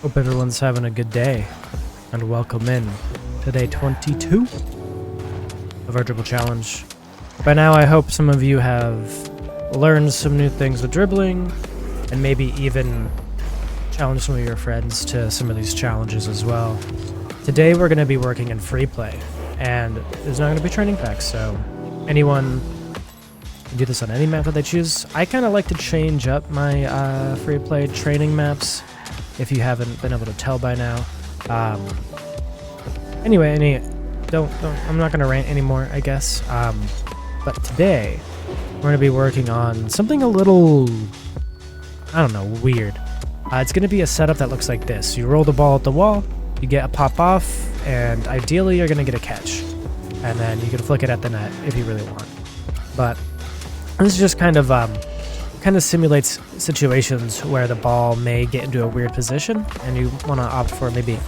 Hope everyone's having a good day, and welcome in to day 22 of our dribble challenge. By now I hope some of you have learned some new things with dribbling, and maybe even challenged some of your friends to some of these challenges as well. Today we're going to be working in free play, and there's not going to be training packs, so anyone can do this on any map that they choose. I kind of like to change up my free play training maps, if you haven't been able to tell by now. Anyway, I'm not going to rant anymore, I guess. But today, we're going to be working on something a little, I don't know, weird. It's going to be a setup that looks like this. You roll the ball at the wall, you get a pop off, and ideally you're going to get a catch. And then you can flick it at the net if you really want. But this is just kind of simulates situations where the ball may get into a weird position, and you want to opt for maybe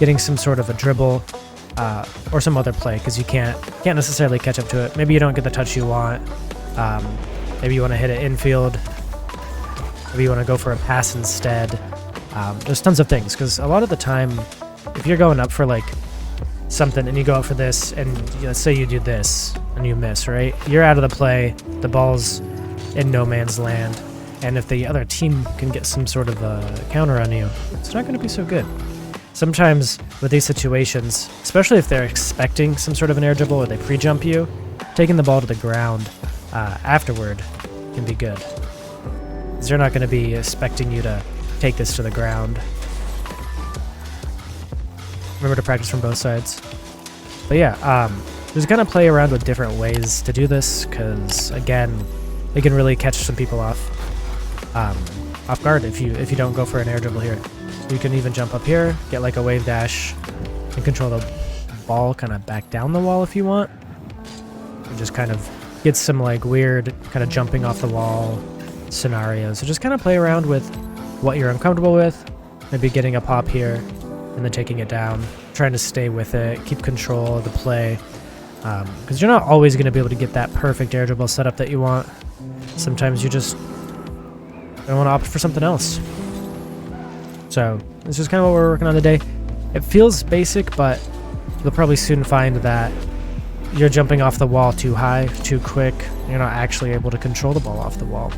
getting some sort of a dribble or some other play, because you can't necessarily catch up to it. Maybe you don't get the touch you want. Maybe you want to hit it infield. Maybe you want to go for a pass instead. There's tons of things, because a lot of the time, if you're going up for like something and you go up for this, and let's say you do this and you miss, right? You're out of the play. The ball's in no man's land, and if the other team can get some sort of a counter on you, it's not going to be so good. Sometimes with these situations, especially if they're expecting some sort of an air dribble or they pre-jump you, taking the ball to the ground afterward can be good, because they're not going to be expecting you to take this to the ground. Remember to practice from both sides. But yeah, just kind of play around with different ways to do this, because again, it can really catch some people off guard if you don't go for an air dribble here. You can even jump up here, get like a wave dash, and control the ball kind of back down the wall if you want. And just kind of get some like weird kind of jumping off the wall scenarios. So just kind of play around with what you're uncomfortable with. Maybe getting a pop here and then taking it down, trying to stay with it, keep control of the play. Because you're not always going to be able to get that perfect air dribble setup that you want. Sometimes you just don't want to opt for something else. So this is kind of what we're working on today. It feels basic, but you'll probably soon find that you're jumping off the wall too high, too quick. You're not actually able to control the ball off the wall,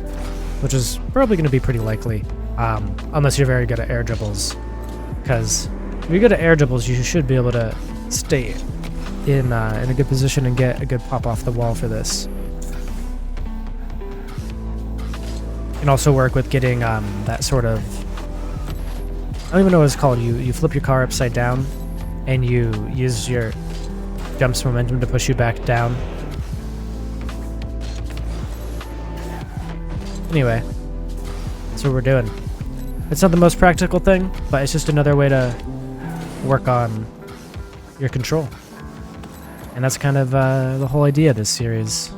which is probably going to be pretty likely, unless you're very good at air dribbles. Because if you're good at air dribbles, you should be able to stay in a good position and get a good pop off the wall for this. You can also work with getting that sort of, I don't even know what it's called. You flip your car upside down and you use your jump's momentum to push you back down. Anyway, that's what we're doing. It's not the most practical thing, but it's just another way to work on your control. And that's kind of the whole idea of this series.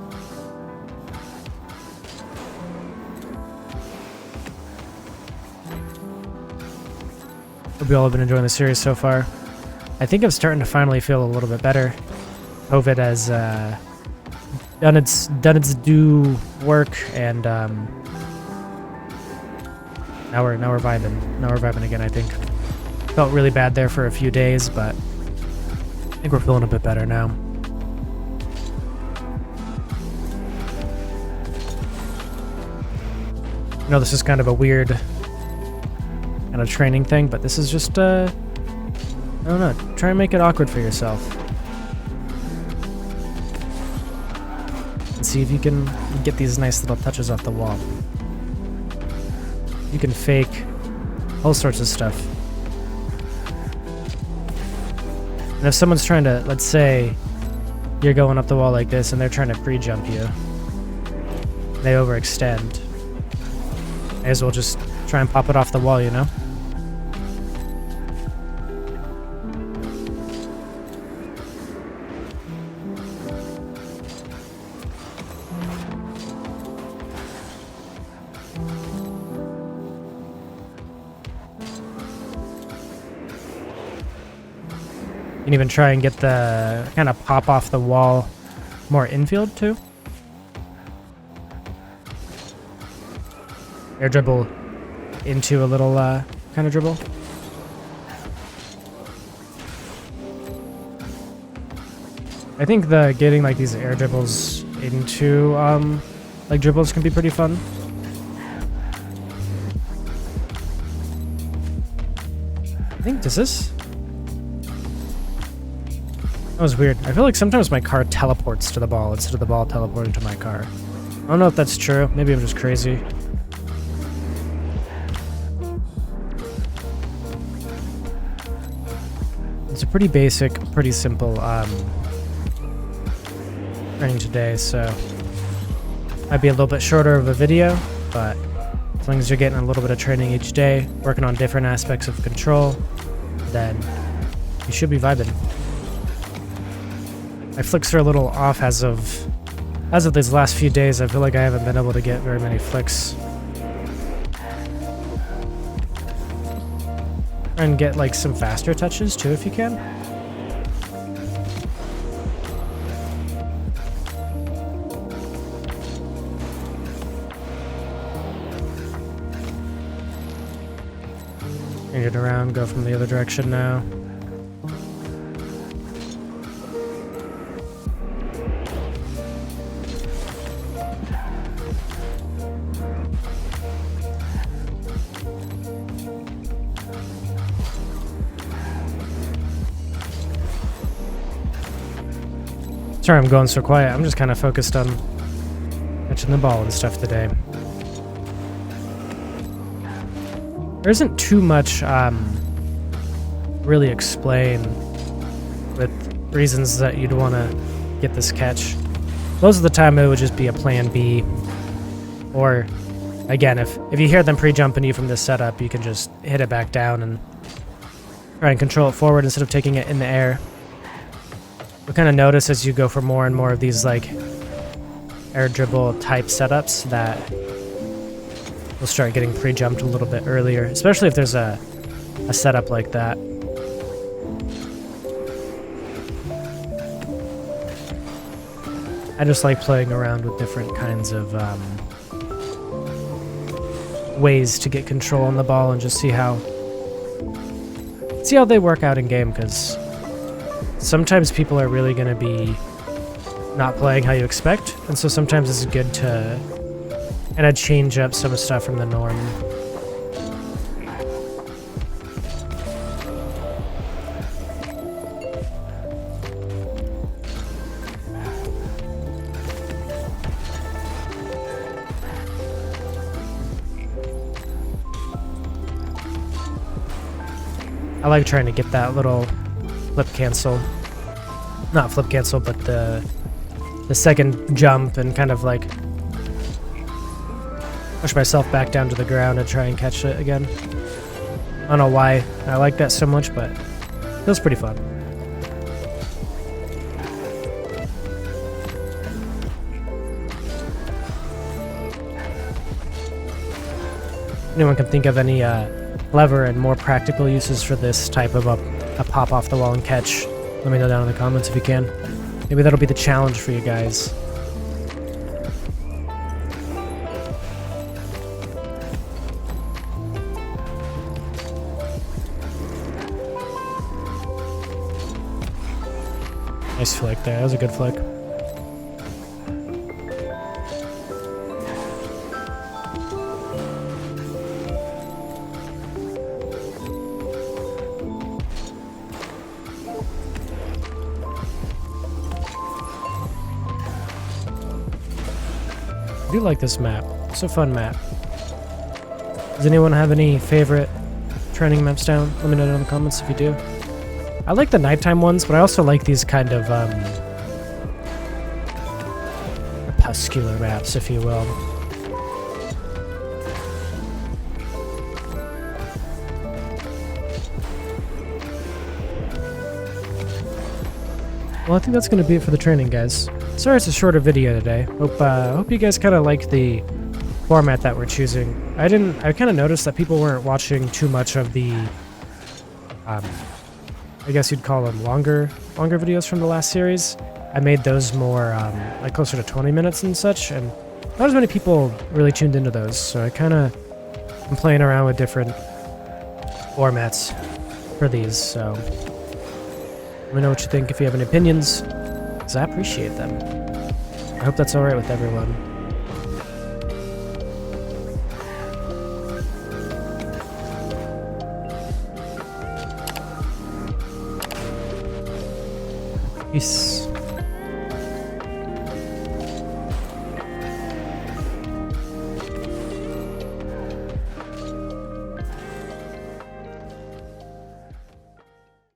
Hope you all have been enjoying the series so far. I think I'm starting to finally feel a little bit better. COVID has done its due work, and now we're vibing. Now we're vibing again, I think. Felt really bad there for a few days, but I think we're feeling a bit better now. I know this is kind of a weird kind of training thing, but this is just I don't know, try and make it awkward for yourself and see if you can get these nice little touches off the wall. You can fake all sorts of stuff. And if someone's trying to, let's say you're going up the wall like this and they're trying to pre-jump you, they overextend, may as well just try and pop it off the wall, you know? You can even try and get the kind of pop off the wall more infield too. Air dribble into a little kind of dribble. I think the getting like these air dribbles into like dribbles can be pretty fun. I think does this? That was weird. I feel like sometimes my car teleports to the ball instead of the ball teleporting to my car. I don't know if that's true. Maybe I'm just crazy. It's a pretty basic, pretty simple training today, so might be a little bit shorter of a video, but as long as you're getting a little bit of training each day, working on different aspects of control, then you should be vibing. My flicks are a little off as of these last few days. I feel like I haven't been able to get very many flicks. Try and get like some faster touches too if you can. Change it around, go from the other direction now. Sorry I'm going so quiet. I'm just kind of focused on catching the ball and stuff today. There isn't too much really explain with reasons that you'd want to get this catch. Most of the time it would just be a plan B. Or, again, if you hear them pre-jumping you from this setup, you can just hit it back down and try and control it forward instead of taking it in the air. You'll kind of notice as you go for more and more of these like air dribble type setups that you'll start getting pre-jumped a little bit earlier, especially if there's a setup like that. I just like playing around with different kinds of ways to get control on the ball and just see how they work out in game, because sometimes people are really going to be not playing how you expect, and so sometimes it's good to kind of change up some stuff from the norm. I like trying to get that little flip cancel. Not flip cancel, but the second jump and kind of like push myself back down to the ground and try and catch it again. I don't know why I like that so much, but it feels pretty fun. Anyone can think of any clever and more practical uses for this type of a pop off the wall and catch, let me know down in the comments if you can. Maybe that'll be the challenge for you guys. Nice flick there, that was a good flick. I do like this map. It's a fun map. Does anyone have any favorite training maps down? Let me know down in the comments if you do. I like the nighttime ones, but I also like these kind of crepuscular maps, if you will. Well, I think that's going to be it for the training, guys. Sorry it's a shorter video today. Hope you guys kind of like the format that we're choosing. I kind of noticed that people weren't watching too much of the, I guess you'd call them longer videos from the last series. I made those more, like closer to 20 minutes and such, and not as many people really tuned into those, so I kind of am playing around with different formats for these, so let me know what you think if you have any opinions. because I appreciate them. I hope that's alright with everyone. Peace.